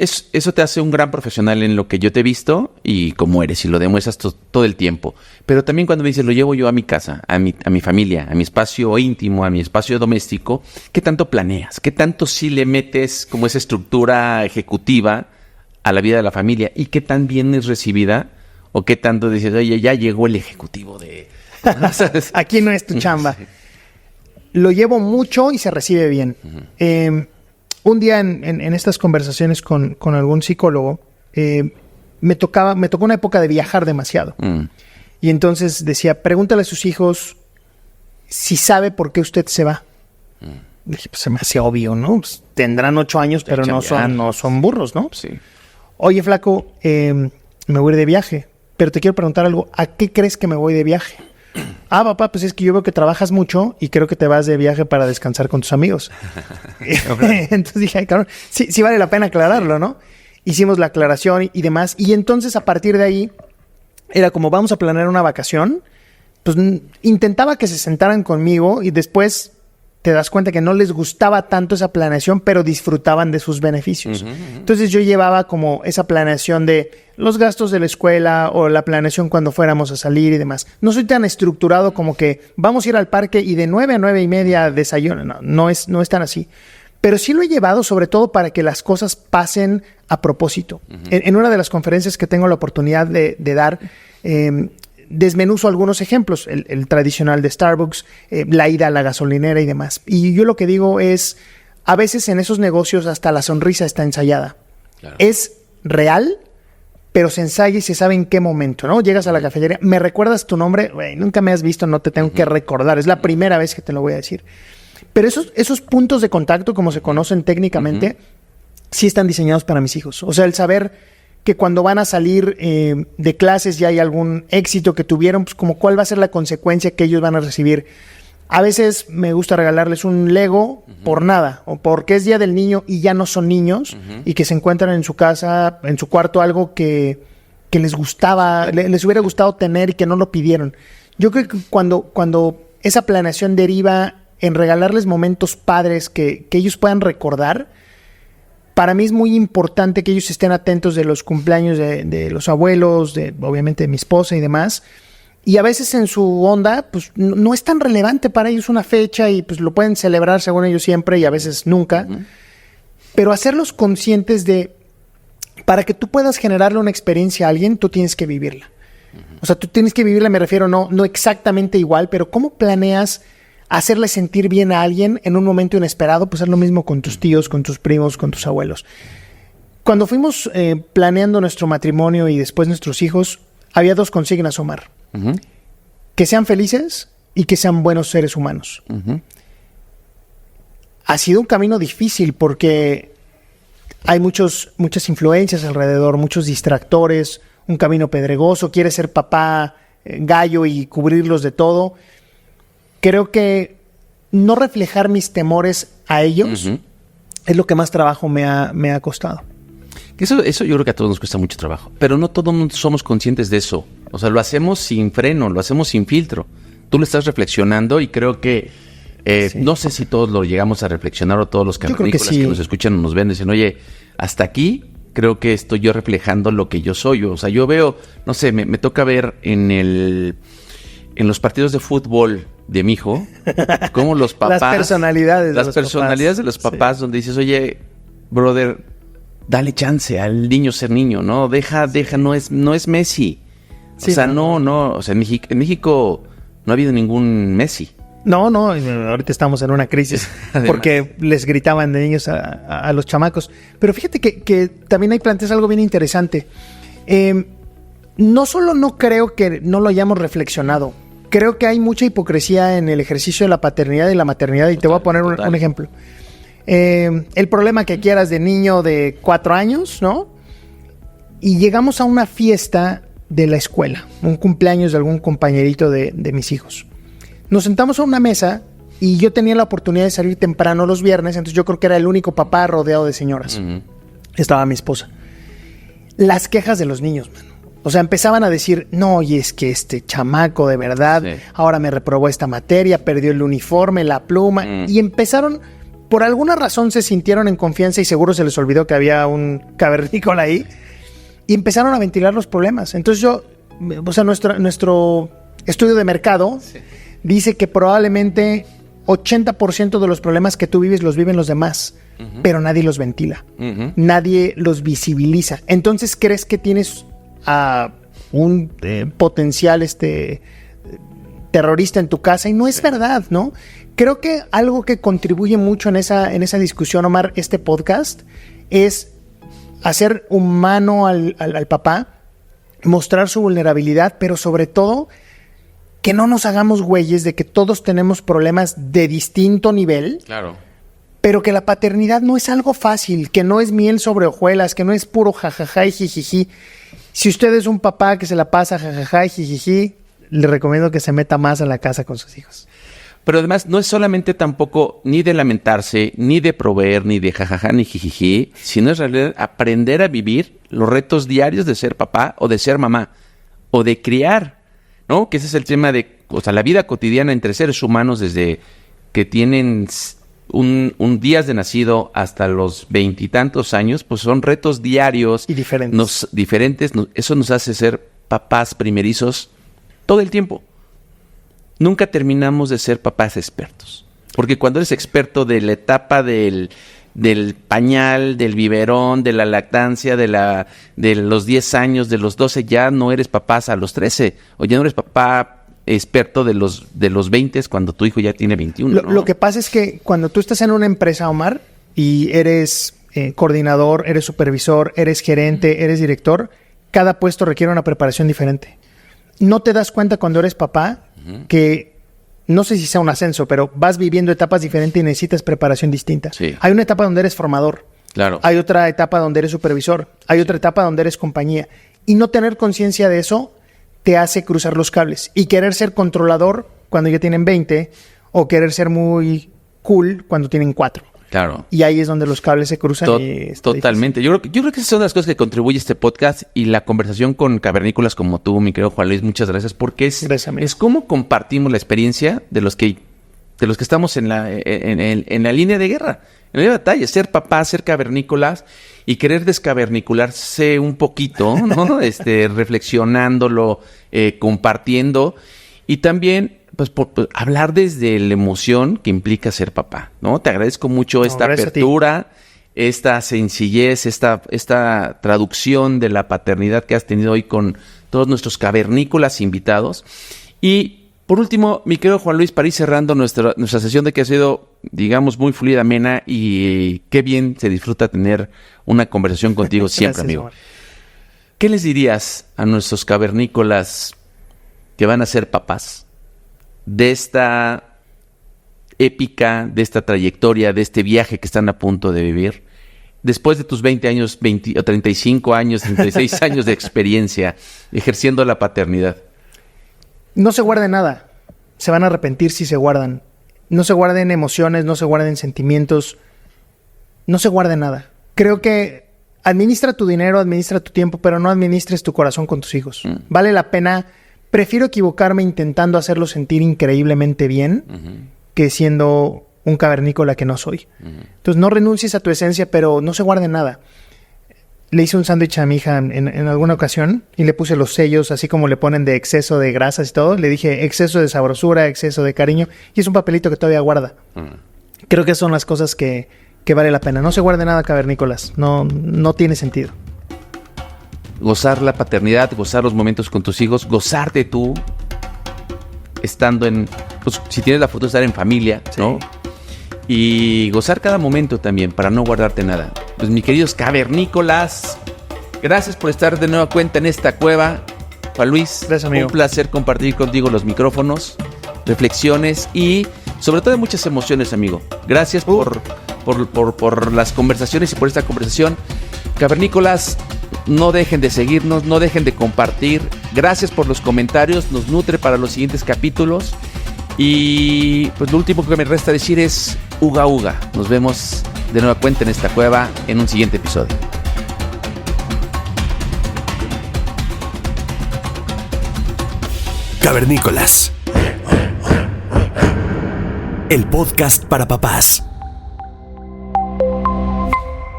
te hace un gran profesional en lo que yo te he visto y como eres, y lo demuestras todo el tiempo. Pero también cuando me dices, lo llevo yo a mi casa, a mi familia, a mi espacio íntimo, a mi espacio doméstico, ¿qué tanto planeas? ¿Qué tanto sí le metes como esa estructura ejecutiva a la vida de la familia? ¿Y qué tan bien es recibida? ¿O qué tanto dices, oye, ya llegó el ejecutivo de... Aquí no es tu chamba. Lo llevo mucho y se recibe bien. Uh-huh. Un día en estas conversaciones con algún psicólogo, me tocó una época de viajar demasiado. Y entonces decía, pregúntale a sus hijos si sabe por qué usted se va. Dije, pues se me hace obvio, ¿no? Pues, tendrán 8 años, pero no son burros, ¿no? Sí. Oye, flaco, me voy a ir de viaje, pero te quiero preguntar algo. ¿A qué crees que me voy de viaje? Papá, pues es que yo veo que trabajas mucho y creo que te vas de viaje para descansar con tus amigos. Entonces dije, ay, cabrón, sí vale la pena aclararlo, ¿no? Hicimos la aclaración y demás. Y entonces, a partir de ahí, era como, vamos a planear una vacación. Pues intentaba que se sentaran conmigo y después te das cuenta que no les gustaba tanto esa planeación, pero disfrutaban de sus beneficios. Entonces yo llevaba como esa planeación de los gastos de la escuela o la planeación cuando fuéramos a salir y demás. No soy tan estructurado como que vamos a ir al parque y de 9 a 9:30 desayuno. No es tan así. Pero sí lo he llevado sobre todo para que las cosas pasen a propósito. En una de las conferencias que tengo la oportunidad de dar, desmenuzo algunos ejemplos, el tradicional de Starbucks, la ida a la gasolinera y demás. Y yo lo que digo es, a veces en esos negocios hasta la sonrisa está ensayada. Claro. Es real, pero se ensaya y se sabe en qué momento, ¿no? Llegas a la cafetería, ¿me recuerdas tu nombre? Güey, nunca me has visto, no te tengo que recordar. Es la primera vez que te lo voy a decir. Pero esos puntos de contacto, como se conocen técnicamente, sí están diseñados para mis hijos. O sea, el saber que cuando van a salir de clases ya hay algún éxito que tuvieron, pues como cuál va a ser la consecuencia que ellos van a recibir. A veces me gusta regalarles un Lego por nada, o porque es Día del Niño y ya no son niños, y que se encuentran en su casa, en su cuarto, algo que les gustaba, les hubiera gustado tener y que no lo pidieron. Yo creo que cuando esa planeación deriva en regalarles momentos padres que ellos puedan recordar, para mí es muy importante que ellos estén atentos de los cumpleaños de los abuelos, obviamente de mi esposa y demás. Y a veces en su onda, pues no es tan relevante para ellos una fecha y pues lo pueden celebrar según ellos siempre y a veces nunca. Pero hacerlos conscientes de, para que tú puedas generarle una experiencia a alguien, tú tienes que vivirla. O sea, tú tienes que vivirla, me refiero no exactamente igual, pero ¿cómo planeas hacerle sentir bien a alguien en un momento inesperado? Pues es lo mismo con tus tíos, con tus primos, con tus abuelos. Cuando fuimos planeando nuestro matrimonio y después nuestros hijos, había 2 consignas, Omar. Que sean felices y que sean buenos seres humanos. Ha sido un camino difícil porque hay muchas influencias alrededor, muchos distractores, un camino pedregoso, quieres ser papá gallo y cubrirlos de todo. Creo que no reflejar mis temores a ellos es lo que más trabajo me ha costado. Eso yo creo que a todos nos cuesta mucho trabajo, pero no todos somos conscientes de eso. O sea, lo hacemos sin freno, lo hacemos sin filtro. Tú lo estás reflexionando y creo que sí. No sé si todos lo llegamos a reflexionar o todos los cavernícolas que nos escuchan o nos ven dicen, oye, hasta aquí creo que estoy yo reflejando lo que yo soy. O sea, yo veo, no sé, me toca ver en los partidos de fútbol de mi hijo, cómo los papás... las personalidades de los papás, donde dices, oye, brother, dale chance al niño ser niño, ¿no? Deja, no es Messi. Sí, o sea, no. O sea, en México no ha habido ningún Messi. No, ahorita estamos en una crisis porque les gritaban de niños a los chamacos. Pero fíjate que también ahí planteas algo bien interesante. No solo no creo que no lo hayamos reflexionado, creo que hay mucha hipocresía en el ejercicio de la paternidad y la maternidad. Y te voy a poner un ejemplo. El problema que quieras de niño de 4 años, ¿no? Y llegamos a una fiesta de la escuela, un cumpleaños de algún compañerito de mis hijos. Nos sentamos a una mesa y yo tenía la oportunidad de salir temprano los viernes, entonces yo creo que era el único papá rodeado de señoras. Estaba mi esposa. Las quejas de los niños, mano. O sea, empezaban a decir, no, y es que este chamaco de verdad, ahora me reprobó esta materia, perdió el uniforme, la pluma, y empezaron, por alguna razón se sintieron en confianza y seguro se les olvidó que había un cavernícola ahí, y empezaron a ventilar los problemas. Entonces nuestro estudio de mercado dice que probablemente 80% de los problemas que tú vives los viven los demás, pero nadie los ventila, nadie los visibiliza. Entonces crees que tienes a un potencial terrorista en tu casa y no es verdad, ¿no? Creo que algo que contribuye mucho en esa discusión, Omar, este podcast, es hacer humano al papá, mostrar su vulnerabilidad, pero sobre todo que no nos hagamos güeyes de que todos tenemos problemas de distinto nivel. Claro. Pero que la paternidad no es algo fácil, que no es miel sobre hojuelas, que no es puro jajaja y jijiji. Si usted es un papá que se la pasa jajaja y jijiji, le recomiendo que se meta más a la casa con sus hijos. Pero además no es solamente tampoco ni de lamentarse, ni de proveer, ni de jajaja, ni jijiji, sino en realidad aprender a vivir los retos diarios de ser papá o de ser mamá o de criar, ¿no? Que ese es el tema de, o sea, la vida cotidiana entre seres humanos desde que tienen un días de nacido hasta los 20 y tantos años, pues son retos diarios. Y diferentes. Eso nos hace ser papás primerizos todo el tiempo. Nunca terminamos de ser papás expertos. Porque cuando eres experto de la etapa del pañal, del biberón, de la lactancia, de los 10 años, de los 12, ya no eres papá a los 13. O ya no eres papá experto de los 20 cuando tu hijo ya tiene 21. Lo que pasa es que cuando tú estás en una empresa, Omar, y eres coordinador, eres supervisor, eres gerente, eres director, cada puesto requiere una preparación diferente. No te das cuenta cuando eres papá que, no sé si sea un ascenso, pero vas viviendo etapas diferentes y necesitas preparación distinta. Sí. Hay una etapa donde eres formador. Claro. Hay otra etapa donde eres supervisor. Hay otra etapa donde eres compañía. Y no tener conciencia de eso te hace cruzar los cables. Y querer ser controlador cuando ya tienen 20 o querer ser muy cool cuando tienen 4. Claro. Y ahí es donde los cables se cruzan. Totalmente. Yo creo que esas son las cosas que contribuye este podcast y la conversación con cavernícolas como tú, mi querido Juan Luis. Muchas gracias, porque es cómo compartimos la experiencia de los que estamos en la línea de guerra, en la línea de batalla. Ser papás, ser cavernícolas y querer descavernicularse un poquito, ¿no? Reflexionándolo, compartiendo y también pues hablar desde la emoción que implica ser papá, ¿no? Te agradezco mucho esta apertura, esta sencillez, esta traducción de la paternidad que has tenido hoy con todos nuestros cavernícolas invitados. Y por último, mi querido Juan Luis, para ir cerrando nuestra sesión de que ha sido, digamos, muy fluida, amena, y qué bien se disfruta tener una conversación contigo siempre, Gracias, amigo. Omar. ¿Qué les dirías a nuestros cavernícolas que van a ser papás de esta épica, de esta trayectoria, de este viaje que están a punto de vivir? Después de tus 20 años, 20 o 35 años, 36 años de experiencia ejerciendo la paternidad. No se guarden nada. Se van a arrepentir si se guardan. No se guarden emociones, no se guarden sentimientos. No se guarden nada. Creo que administra tu dinero, administra tu tiempo, pero no administres tu corazón con tus hijos. Vale la pena. Prefiero equivocarme intentando hacerlo sentir increíblemente bien que siendo un cavernícola que no soy. Entonces no renuncies a tu esencia, pero no se guarden nada. Le hice un sándwich a mi hija en alguna ocasión y le puse los sellos, así como le ponen de exceso de grasas y todo. Le dije exceso de sabrosura, exceso de cariño, y es un papelito que todavía guarda. Creo que son las cosas que vale la pena. No se guarde nada, cavernícolas. No tiene sentido. Gozar la paternidad, gozar los momentos con tus hijos, gozarte tú estando pues, si tienes la fortuna de estar en familia, ¿no? Sí. Y gozar cada momento también, para no guardarte nada. Pues mis queridos cavernícolas, gracias por estar de nueva cuenta en esta cueva. Juan Luis, gracias, amigo. Un placer compartir contigo los micrófonos, reflexiones y sobre todo muchas emociones, amigo. Gracias por las conversaciones y por esta conversación. Cavernícolas, no dejen de seguirnos, no dejen de compartir. Gracias por los comentarios, nos nutre para los siguientes capítulos. Y pues lo último que me resta decir es uga uga. Nos vemos de nueva cuenta en esta cueva en un siguiente episodio. Cavernícolas, el podcast para papás.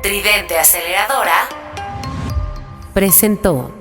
Tridente Aceleradora presentó